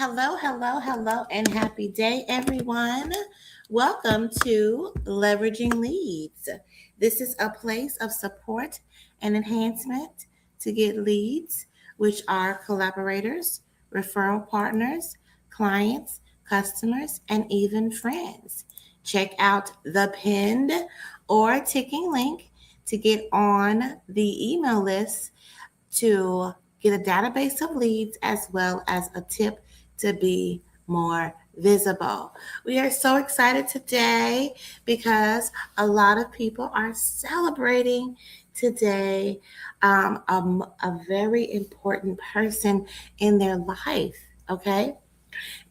Hello, and happy day, everyone. Welcome to Leveraging Leads. This is a place of support and enhancement to get leads, which are collaborators, referral partners, clients, customers, and even friends. Check out the pinned or ticking link to get on the email list to get a database of leads as well as a tip to be more visible. We are so excited today because a lot of people are celebrating today a very important person in their life. Okay,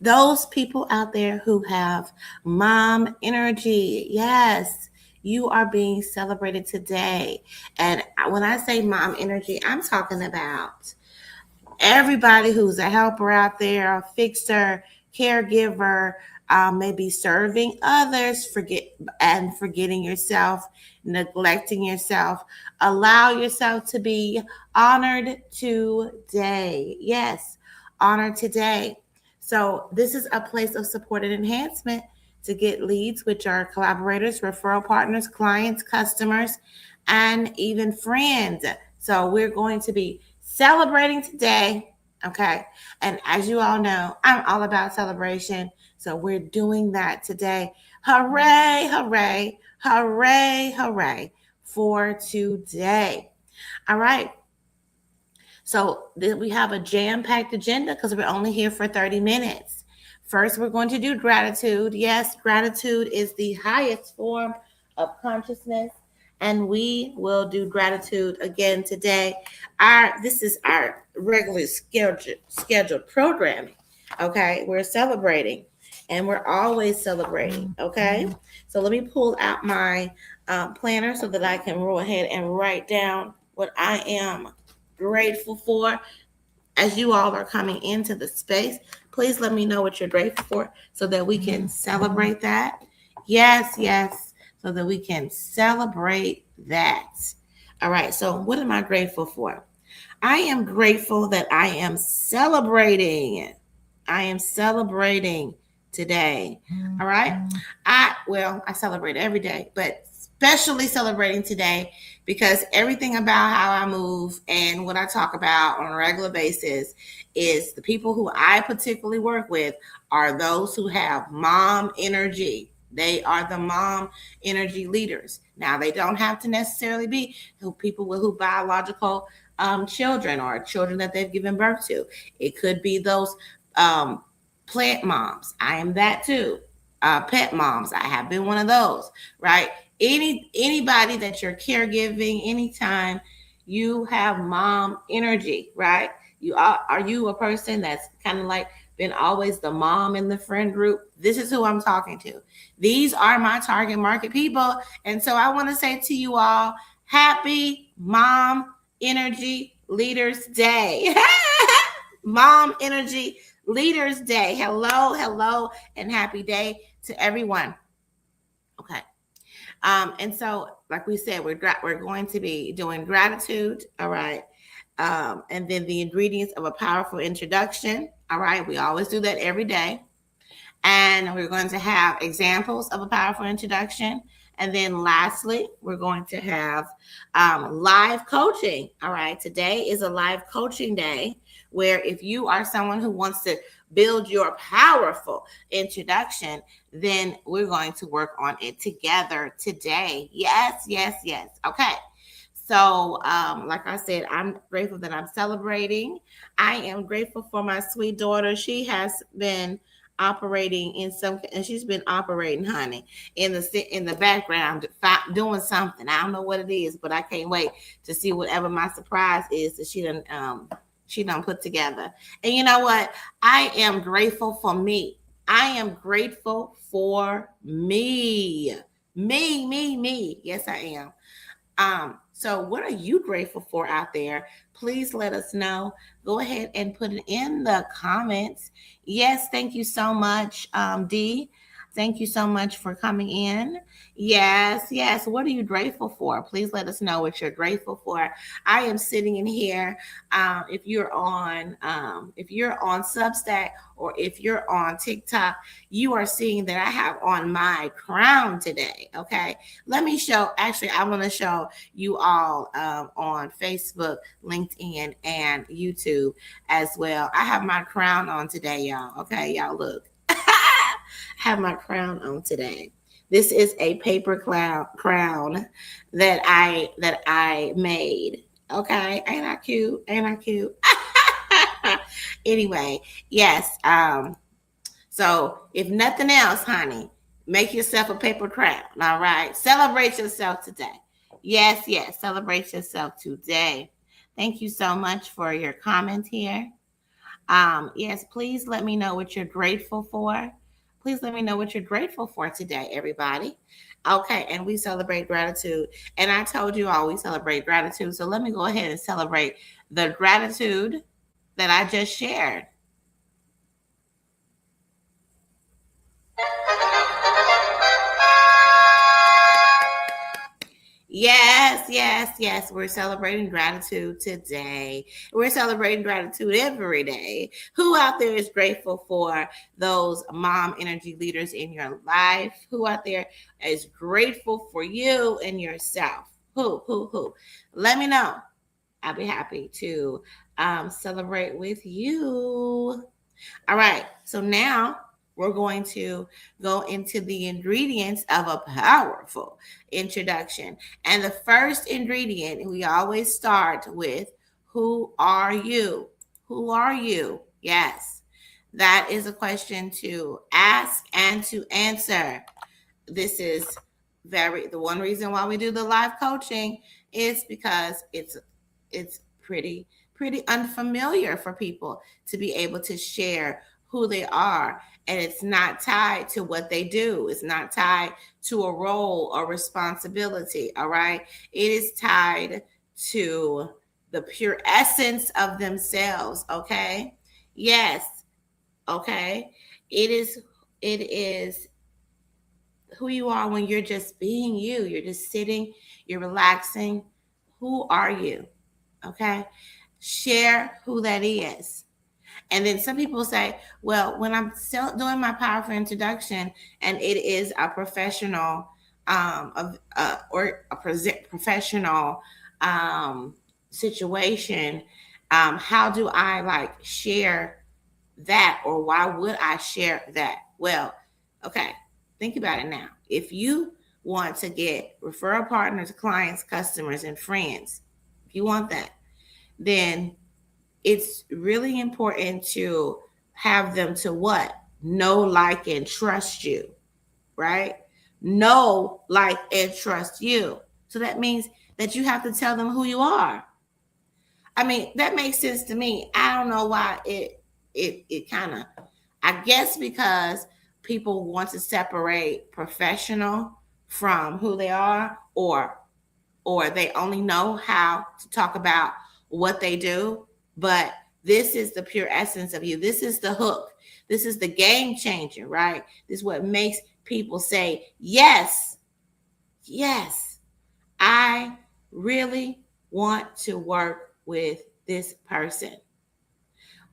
those people out there who have mom energy, yes, you are being celebrated today. And when I say mom energy, I'm talking about everybody who's a helper out there, a fixer, caregiver, maybe serving others, forgetting yourself, neglecting yourself. Allow yourself to be honored today. Yes, honored today. So this is a place of support and enhancement to get leads, which are collaborators, referral partners, clients, customers, and even friends. So we're going to be celebrating today. Okay. And as you all know, I'm all about celebration. So we're doing that today. Hooray, hooray, hooray, hooray for today. All right. So we have a jam-packed agenda because we're only here for 30 minutes. First, we're going to do gratitude. Yes, gratitude is the highest form of consciousness, and we will do gratitude again today. This is our regularly scheduled programming. Okay, we're celebrating, and we're always celebrating. Okay, so let me pull out my planner so that I can go ahead and write down what I am grateful for as you all are coming into the space. Please let me know what you're grateful for so that we can celebrate that. Yes, so that we can celebrate that. All right, so what am I grateful for? I am grateful that I am celebrating. I am celebrating today. All right. I celebrate every day, but especially celebrating today because everything about how I move and what I talk about on a regular basis is the people who I particularly work with are those who have mom energy. They are the mom energy leaders. Now, they don't have to necessarily be people who biological children or children that they've given birth to. It could be those plant moms. I am that too. Pet moms. I have been one of those, right? Anybody that you're caregiving, anytime you have mom energy, right? Are you a person that's kind of like been always the mom in the friend group? This is who I'm talking to. These are my target market people. And so I want to say to you all, happy Mom Energy Leaders Day. Mom Energy Leaders Day. Hello, and happy day to everyone. Okay. And so, like we said, we're going to be doing gratitude. All right. And then the ingredients of a powerful introduction. All right. We always do that every day. And we're going to have examples of a powerful introduction. And then lastly, we're going to have live coaching. All right. Today is a live coaching day where if you are someone who wants to build your powerful introduction, then we're going to work on it together today. Yes. Okay. So, like I said, I'm grateful that I'm celebrating. I am grateful for my sweet daughter. She has been operating and she's been operating, honey, in the background, doing something. I don't know what it is, but I can't wait to see whatever my surprise is that she done put together. And you know what? I am grateful for me. I am grateful for me. Me. Yes, I am. So what are you grateful for out there? Please let us know. Go ahead and put it in the comments. Yes, thank you so much, Dee. Thank you so much for coming in. Yes, yes. What are you grateful for? Please let us know what you're grateful for. I am sitting in here. If you're on Substack or if you're on TikTok, you are seeing that I have on my crown today. Okay, let me show. Actually, I want to show you all on Facebook, LinkedIn, and YouTube as well. I have my crown on today, y'all. Okay, y'all look. Have my crown on today. This is a paper crown that I made. Okay, ain't I cute? Ain't I cute? Anyway, yes. So if nothing else, honey, make yourself a paper crown. All right, celebrate yourself today. Yes, yes, celebrate yourself today. Thank you so much for your comment here. Yes, please let me know what you're grateful for. Please let me know what you're grateful for today, everybody. Okay, and we celebrate gratitude. And I told you all we celebrate gratitude. So let me go ahead and celebrate the gratitude that I just shared. Yes, yes, yes. We're celebrating gratitude today. We're celebrating gratitude every day. Who out there is grateful for those mom energy leaders in your life? Who out there is grateful for you and yourself? Who? Let me know. I'll be happy to celebrate with you. All right. So now we're going to go into the ingredients of a powerful introduction. And the first ingredient, we always start with who are you? Who are you? Yes. That is a question to ask and to answer. This is the one reason why we do the live coaching is because it's pretty unfamiliar for people to be able to share who they are, and it's not tied to what they do. It's not tied to a role or responsibility. All right, it is tied to the pure essence of themselves. Okay, yes. Okay, it is who you are when you're just being you. You're just sitting, you're relaxing. Who are you? Okay. Share who that is. And then some people say, well, when I'm still doing my powerful introduction and it is a professional or a professional situation, how do I like share that, or why would I share that? Well, okay, think about it now. If you want to get referral partners, clients, customers, and friends, if you want that, then it's really important to have them to what? Know, like, and trust you, right? Know, like, and trust you. So that means that you have to tell them who you are. I mean, that makes sense to me. I don't know why it kind of, I guess because people want to separate professional from who they are, or they only know how to talk about what they do. But this is the pure essence of you. This is the hook. This is the game changer, right? This is what makes people say, yes, yes, I really want to work with this person.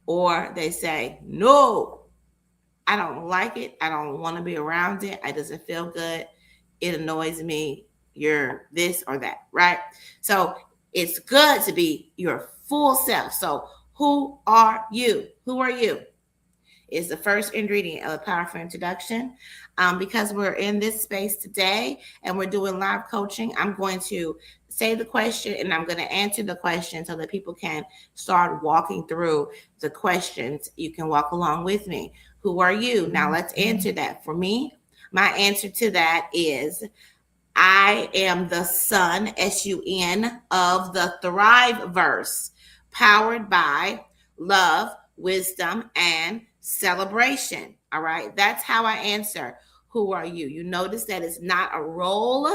Or they say, no, I don't like it. I don't want to be around it. It doesn't feel good. It annoys me. You're this or that, right? So it's good to be your full self. So who are you? Who are you? Is the first ingredient of a powerful introduction. Because we're in this space today and we're doing live coaching, I'm going to say the question and I'm going to answer the question so that people can start walking through the questions. You can walk along with me. Who are you? Now let's answer that. For me, my answer to that is I am the sun, SUN, of the Thrive verse, powered by love, wisdom, and celebration. All right. That's how I answer. Who are you? You notice that it's not a role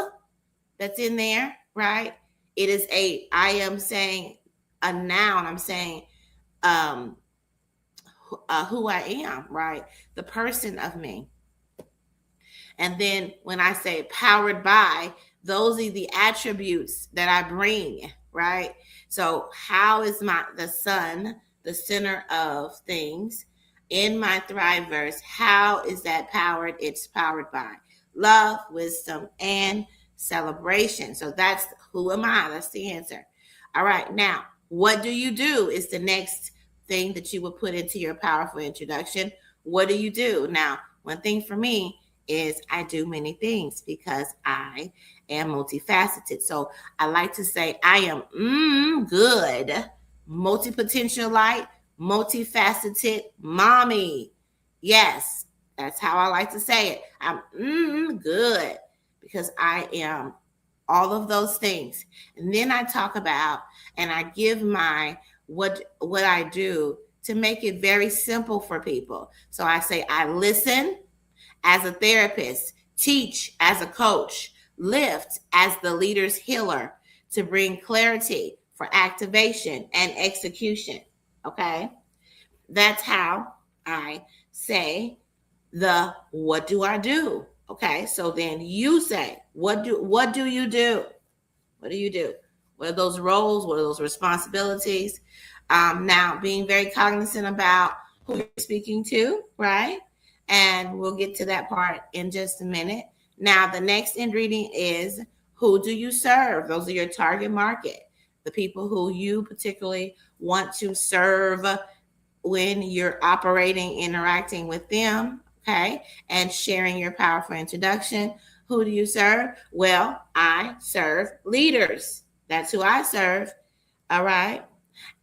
that's in there, right? It is I am saying a noun. I'm saying who I am, right? The person of me. And then when I say powered by, those are the attributes that I bring, right? So how is the sun the center of things in my Thriveverse? How is that powered? It's powered by love, wisdom, and celebration. So that's who am I? That's the answer. All right. Now, what do you do is the next thing that you would put into your powerful introduction. What do you do? Now, one thing for me is I do many things because I am multifaceted. So I like to say I am good, multi-potential light, multifaceted mommy. Yes, that's how I like to say it. I'm good because I am all of those things. And then I talk about and I give my what I do to make it very simple for people. So I say I listen as a therapist, teach as a coach, lift as the leader's healer to bring clarity for activation and execution. Okay? That's how I say the what do I do? Okay? So then you say, what do you do? What do you do? What are those roles? What are those responsibilities? Now, being very cognizant about who you're speaking to, right? And we'll get to that part in just a minute. Now, the next ingredient is who do you serve? Those are your target market, the people who you particularly want to serve when you're operating, interacting with them, okay, and sharing your powerful introduction. Who do you serve? Well, I serve leaders. That's who I serve. All right.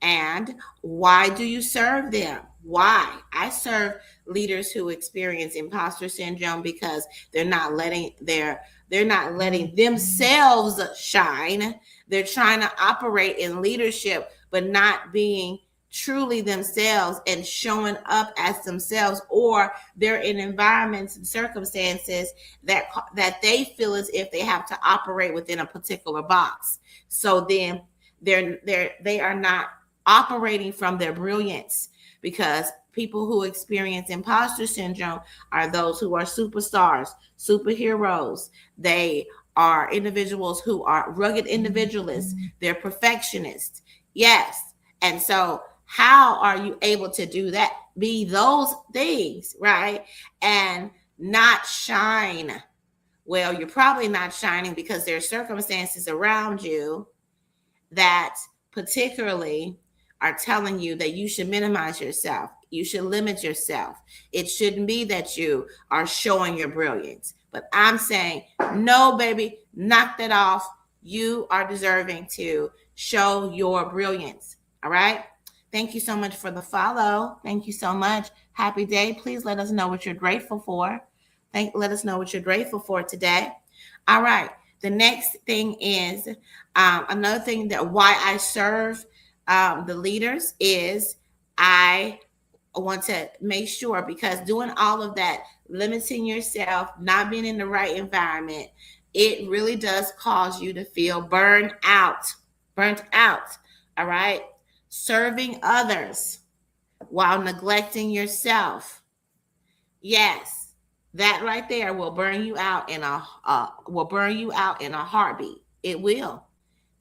And why do you serve them? Why? I serve leaders who experience imposter syndrome because they're not letting themselves shine. They're trying to operate in leadership, but not being truly themselves and showing up as themselves, or they're in environments and circumstances that they feel as if they have to operate within a particular box. So then they are not operating from their brilliance, because people who experience imposter syndrome are those who are superstars, superheroes. They are individuals who are rugged individualists. They're perfectionists. Yes. And so how are you able to do that? Be those things, right? And not shine. Well, you're probably not shining because there are circumstances around you that particularly are telling you that you should minimize yourself. You should limit yourself. It shouldn't be that you are showing your brilliance. But I'm saying, no, baby, knock that off. You are deserving to show your brilliance. All right. Thank you so much for the follow. Thank you so much. Happy day. Please let us know what you're grateful for. Let us know what you're grateful for today. All right. The next thing is another thing that why I serve the leaders is I want to make sure, because doing all of that, limiting yourself, not being in the right environment, it really does cause you to feel burned out. All right. Serving others while neglecting yourself. Yes, that right there will burn you out in a heartbeat. It will.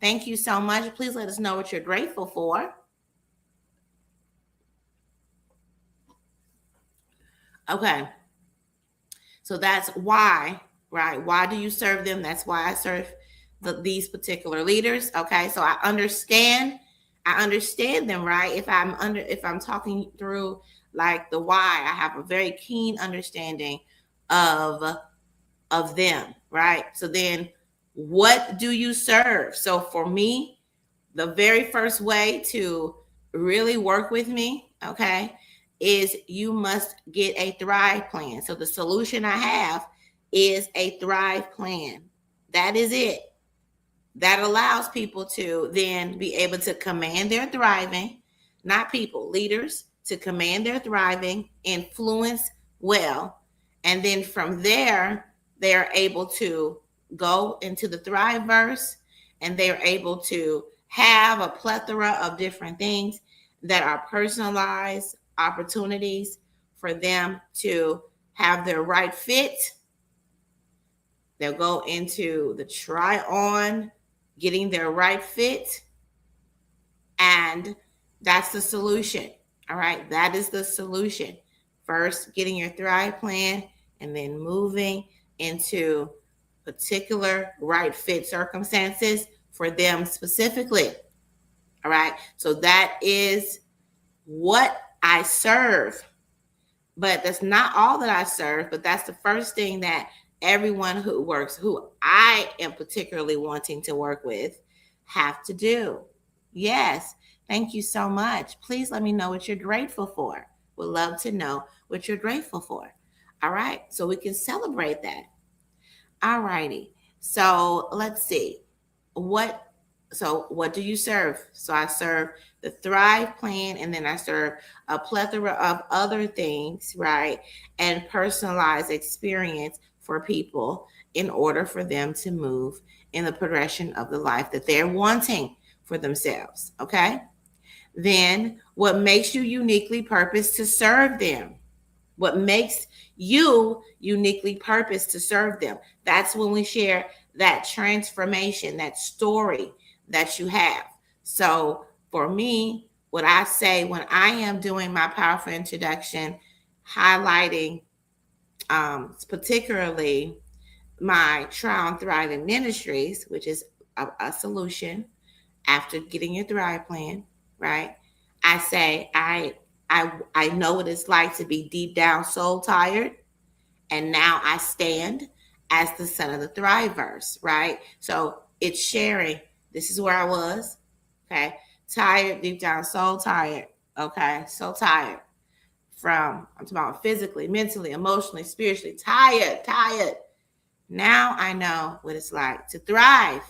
Thank you so much. Please let us know what you're grateful for. Okay. So that's why, right? Why do you serve them? That's why I serve these particular leaders. Okay. So I understand them, right? If I'm talking through like the why, I have a very keen understanding of them, right? So then what do you serve? So for me, the very first way to really work with me, okay, is you must get a Thrive plan. So the solution I have is a Thrive plan. That is it. That allows people to then be able to command their thriving, not people, leaders, to command their thriving, influence well. And then from there, they're able to go into the Thriveverse, and they're able to have a plethora of different things that are personalized opportunities for them to have their right fit They'll go into the try on, getting their right fit, and that's the solution. All right, that is the solution. First, getting your Thrive plan, and then moving into particular right fit circumstances for them specifically. All right, so that is what I serve. But that's not all that I serve, but that's the first thing that everyone who I am particularly wanting to work with, have to do. Yes, thank you so much. Please let me know what you're grateful for. Would love to know what you're grateful for. All right, so we can celebrate that. All righty. So let's see. What what do you serve? So I serve the Thrive plan, and then I serve a plethora of other things, right? And personalized experience for people in order for them to move in the progression of the life that they're wanting for themselves. Okay. Then what makes you uniquely purposed to serve them? What makes you uniquely purposed to serve them? That's when we share that transformation, that story that you have. So for me, what I say when I am doing my powerful introduction, highlighting particularly my Trial and Thriving Ministries, which is a solution after getting your Thrive plan, right? I say I know what it's like to be deep down soul tired, and now I stand as the son of the Thrivers, right? So it's sharing. This is where I was, okay? Tired, deep down soul tired, okay? So tired from, I'm talking about physically, mentally, emotionally, spiritually, tired. Now I know what it's like to thrive,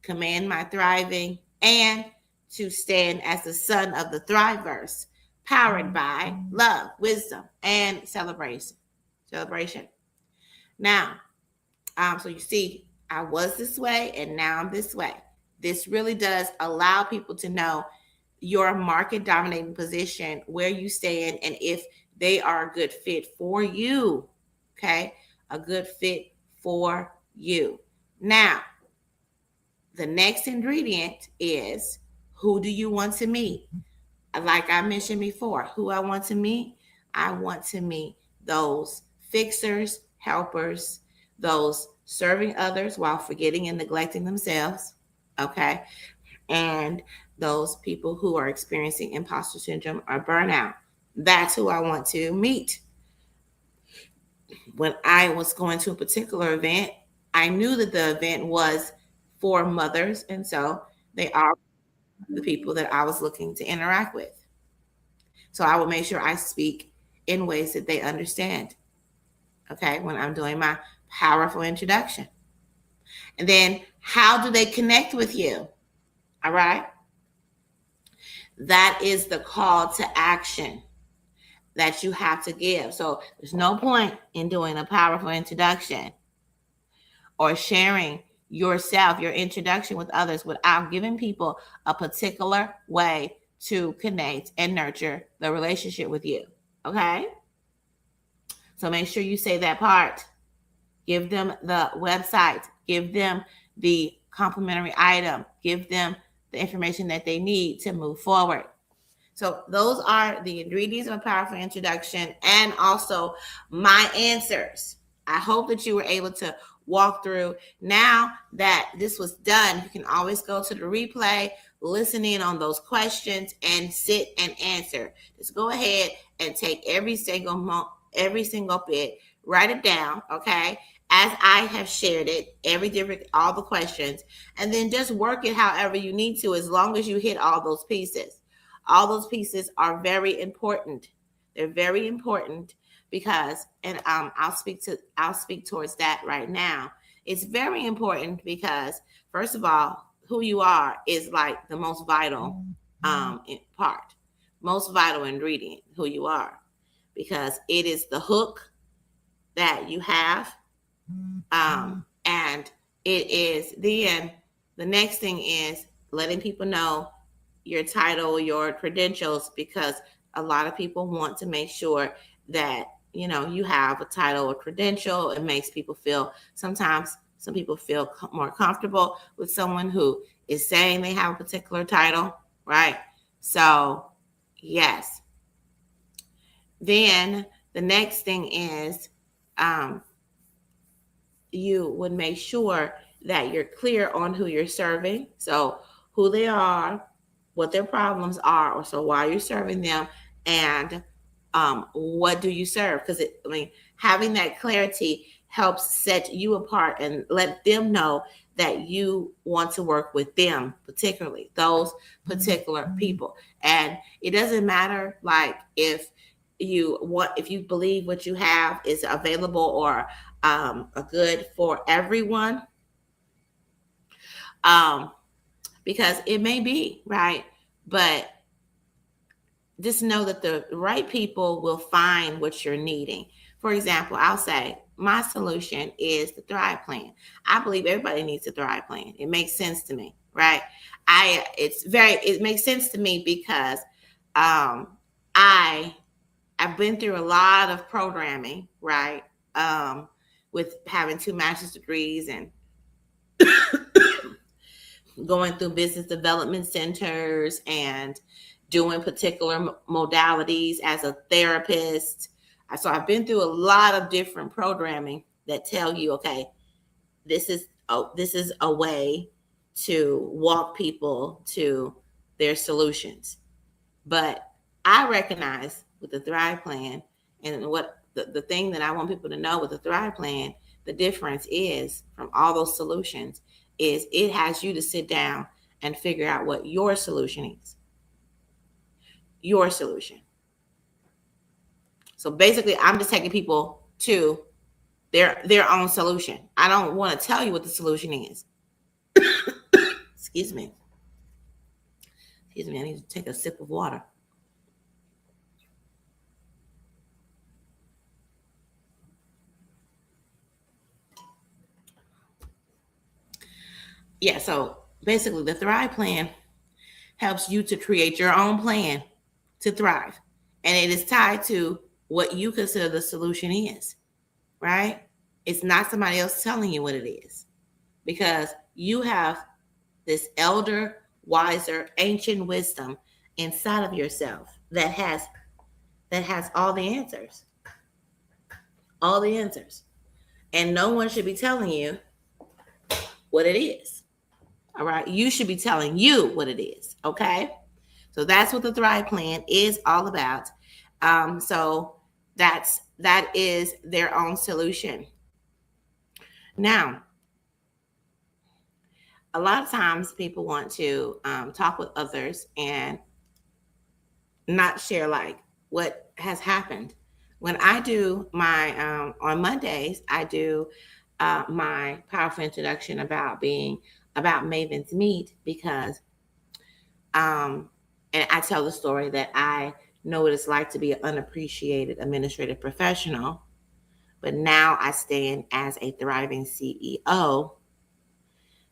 command my thriving, and to stand as the son of the Thrivers, powered by love, wisdom, and celebration. Now, so you see, I was this way, and now I'm this way. This really does allow people to know your market dominating position, where you stand, and if they are a good fit for you. Okay, a good fit for you. Now, the next ingredient is, who do you want to meet? Like I mentioned before, who I want to meet? I want to meet those fixers, helpers, those serving others while forgetting and neglecting themselves. Okay. And those people who are experiencing imposter syndrome or burnout. That's who I want to meet. When I was going to a particular event, I knew that the event was for mothers. And so they are the people that I was looking to interact with. So I will make sure I speak in ways that they understand. Okay, when I'm doing my powerful introduction. And then how do they connect with you? All right. That is the call to action that you have to give. So there's no point in doing a powerful introduction or sharing yourself, your introduction with others, without giving people a particular way to connect and nurture the relationship with you. Okay? So make sure you say that part. Give them the website. Give them the complimentary item. Give them the information that they need to move forward. So those are the ingredients of a powerful introduction, and also my answers. I hope that you were able to walk through. Now that this was done, you can always go to the replay, listen in on those questions, and sit and answer. Just go ahead and take every single bit, write it down, okay? As I have shared it, all the questions, and then just work it however you need to, as long as you hit all those pieces. All those pieces are very important. They're very important because, and I'll speak towards that right now. It's very important because, first of all, who you are is like the most vital part, most vital ingredient, who you are, because it is the hook that you have, and it is then the next thing is letting people know your title, your credentials, because a lot of people want to make sure that you have a title or credential. It makes people feel, sometimes some people feel more comfortable with someone who is saying they have a particular title, right? So, yes. Then the next thing is, um, you would make sure that you're clear on who you're serving. So, who they are, what their problems are, or so why you're serving them, and what do you serve? Because having that clarity helps set you apart and let them know that you want to work with them, particularly those particular people. And it doesn't matter, like, if you believe what you have is available or a good for everyone, um, because it may be right, but just know that the right people will find what you're needing. For example, I'll say my solution is the Thrive Plan. I believe everybody needs a Thrive Plan. It makes sense to me, right? It makes sense to me because um, I I've been through a lot of programming, right? With having 2 master's degrees and going through business development centers and doing particular modalities as a therapist. So I've been through a lot of different programming that tell you, okay, this is a way to walk people to their solutions. But I recognize with the Thrive Plan, and what the thing that I want people to know with the Thrive Plan, the difference is from all those solutions is it has you to sit down and figure out what your solution is. Your solution. So basically, I'm just taking people to their own solution. I don't want to tell you what the solution is. Excuse me. Excuse me. I need to take a sip of water. Yeah. So basically, the Thrive Plan helps you to create your own plan to thrive. And it is tied to what you consider the solution is, right? It's not somebody else telling you what it is, because you have this elder, wiser, ancient wisdom inside of yourself that has all the answers. All the answers. And no one should be telling you what it is. All right? You should be telling you what it is, okay? So that's what the Thrive Plan is all about. So that is their own solution. Now, a lot of times people want to talk with others and not share like what has happened. When I do my on Mondays, I do my powerful introduction about Maven's Meet, because and I tell the story that I know what it's like to be an unappreciated administrative professional, but now I stand as a thriving CEO.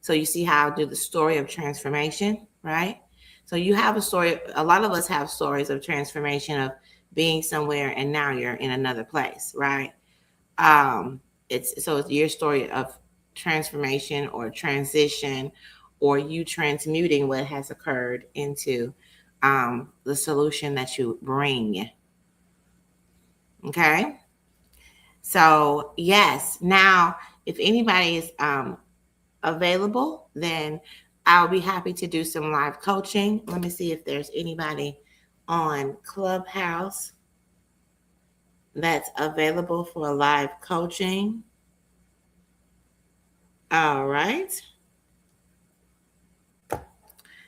So you see how I do the story of transformation, right? So you have a story. A lot of us have stories of transformation, of being somewhere and now you're in another place, right? It's your story of transformation or transition, or you transmuting what has occurred into the solution that you bring. Okay. So yes, now if anybody is available, then I'll be happy to do some live coaching. Let me see if there's anybody on Clubhouse that's available for live coaching. All right.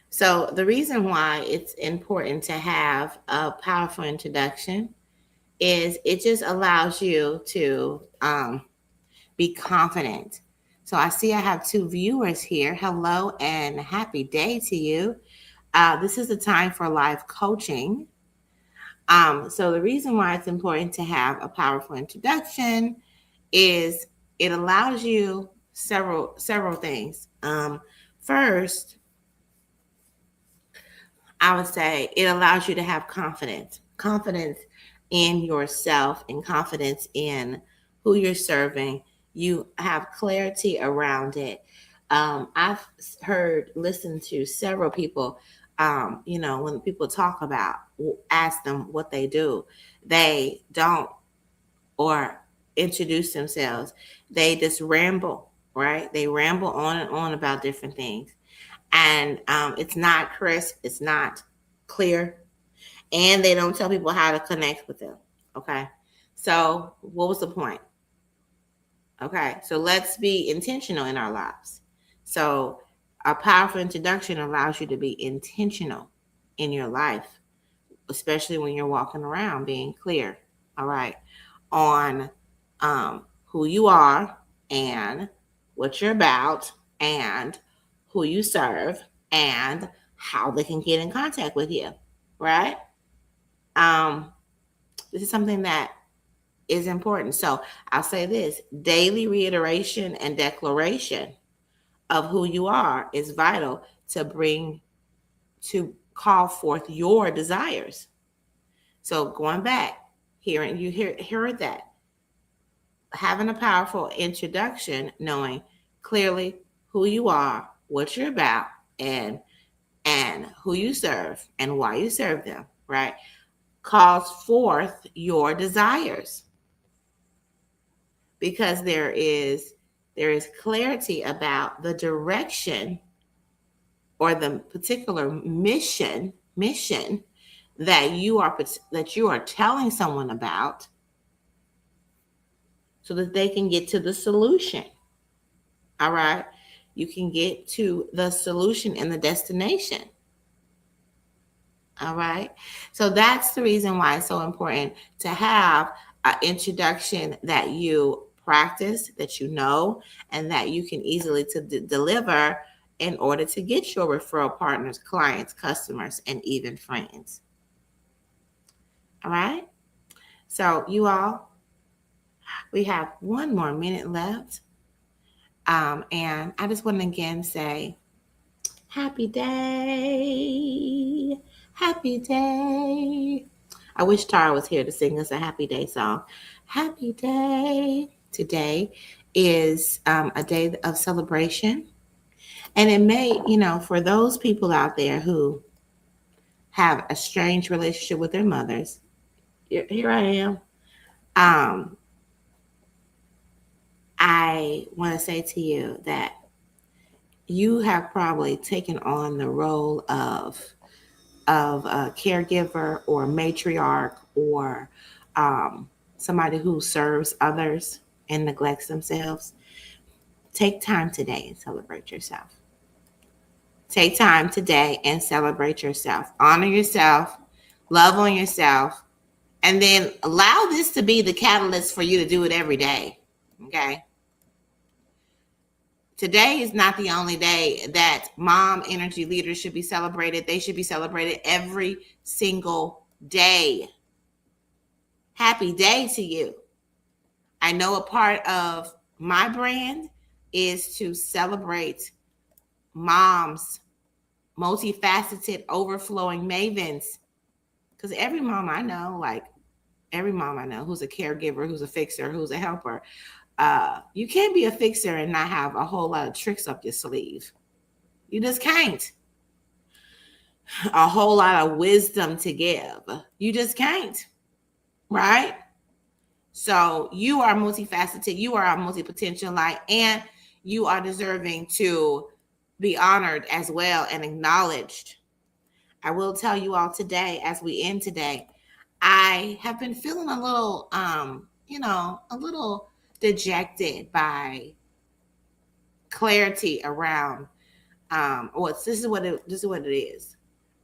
So the reason why it's important to have a powerful introduction is it just allows you to be confident. So I see I have 2 viewers here. Hello and happy day to you. This is the time for live coaching. So the reason why it's important to have a powerful introduction is it allows you several things. First, I would say it allows you to have confidence in yourself and confidence in who you're serving. You have clarity around it. I've listened to several people, when people talk about, ask them what they do, they don't or introduce themselves. They just ramble, right? They ramble on and on about different things. And it's not crisp, it's not clear, and they don't tell people how to connect with them. Okay. So, what was the point? Okay. So, let's be intentional in our lives. So, a powerful introduction allows you to be intentional in your life, especially when you're walking around being clear. All right. On who you are and what you're about and who you serve and how they can get in contact with you. Right. Um, this is something that is important. So I'll say this: daily reiteration and declaration of who you are is vital to call forth your desires. So going back, heard that. Having a powerful introduction, knowing clearly who you are, what you're about, and who you serve and why you serve them, right? Calls forth your desires, because there is clarity about the direction or the particular mission that you are telling someone about, so that they can get to the solution. All right, you can get to the solution and the destination. All right. So that's the reason why it's so important to have an introduction that you practice, that you know, and that you can easily deliver in order to get your referral partners, clients, customers, and even friends. All right. So you all, we have 1 more minute left. And I just want to again say, happy day. Happy day. I wish Tara was here to sing us a happy day song. Happy day. Today is a day of celebration. And it may, for those people out there who have a strange relationship with their mothers, here I am. I want to say to you that you have probably taken on the role of a caregiver or matriarch or somebody who serves others and neglects themselves. Take time today and celebrate yourself. Take time today and celebrate yourself. Honor yourself, love on yourself, and then allow this to be the catalyst for you to do it every day. Okay? Today is not the only day that mom energy leaders should be celebrated. They should be celebrated every single day. Happy day to you. I know a part of my brand is to celebrate moms, multifaceted, overflowing mavens. Because every mom I know who's a caregiver, who's a fixer, who's a helper, you can't be a fixer and not have a whole lot of tricks up your sleeve. You just can't. A whole lot of wisdom to give. You just can't. Right? So you are multifaceted, you are a multi-potential light, and you are deserving to be honored as well and acknowledged. I will tell you all today, as we end today, I have been feeling a little, a little dejected by clarity around this is what it is.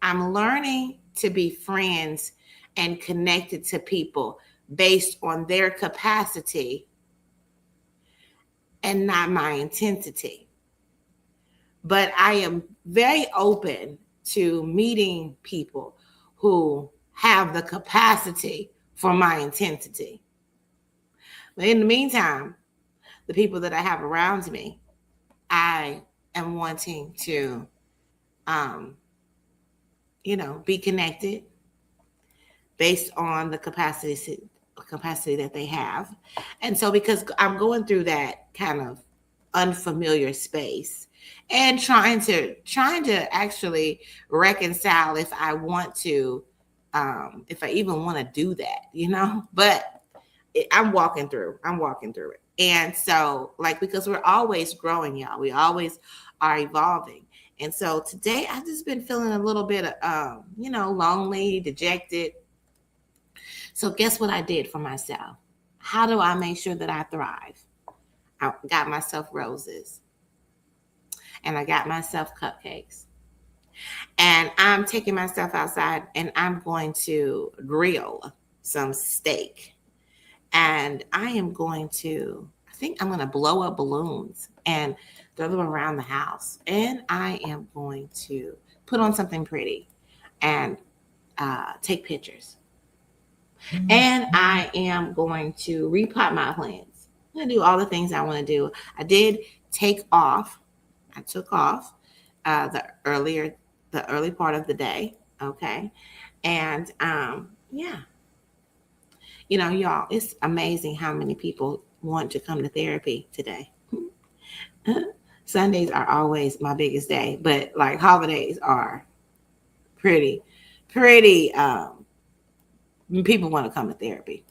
I'm learning to be friends and connected to people based on their capacity and not my intensity. But I am very open to meeting people who have the capacity for my intensity. But in the meantime, the people that I have around me, I am wanting to, be connected based on the capacity that they have. And so because I'm going through that kind of unfamiliar space and trying to actually reconcile if I want to, if I even want to do that, but I'm walking through it. And so, like, because we're always growing, y'all, we always are evolving. And so today I've just been feeling a little bit of, lonely, dejected. So guess what I did for myself? How do I make sure that I thrive? I got myself roses and I got myself cupcakes. And I'm taking myself outside and I'm going to grill some steak. And I think I'm going to blow up balloons and throw them around the house. And I am going to put on something pretty and take pictures. And I am going to repot my plants. I'm going to do all the things I want to do. I did take off. I took off the early part of the day. Okay. And yeah, y'all, it's amazing how many people want to come to therapy today. Sundays are always my biggest day, but like holidays are pretty, people want to come to therapy.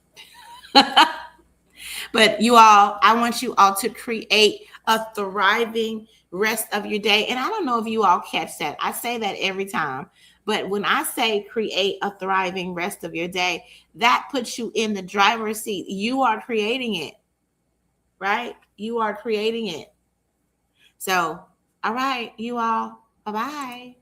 But you all, I want you all to create a thriving rest of your day. And I don't know if you all catch that. I say that every time. But when I say create a thriving rest of your day, that puts you in the driver's seat. You are creating it, right? You are creating it. So, all right, you all, bye-bye.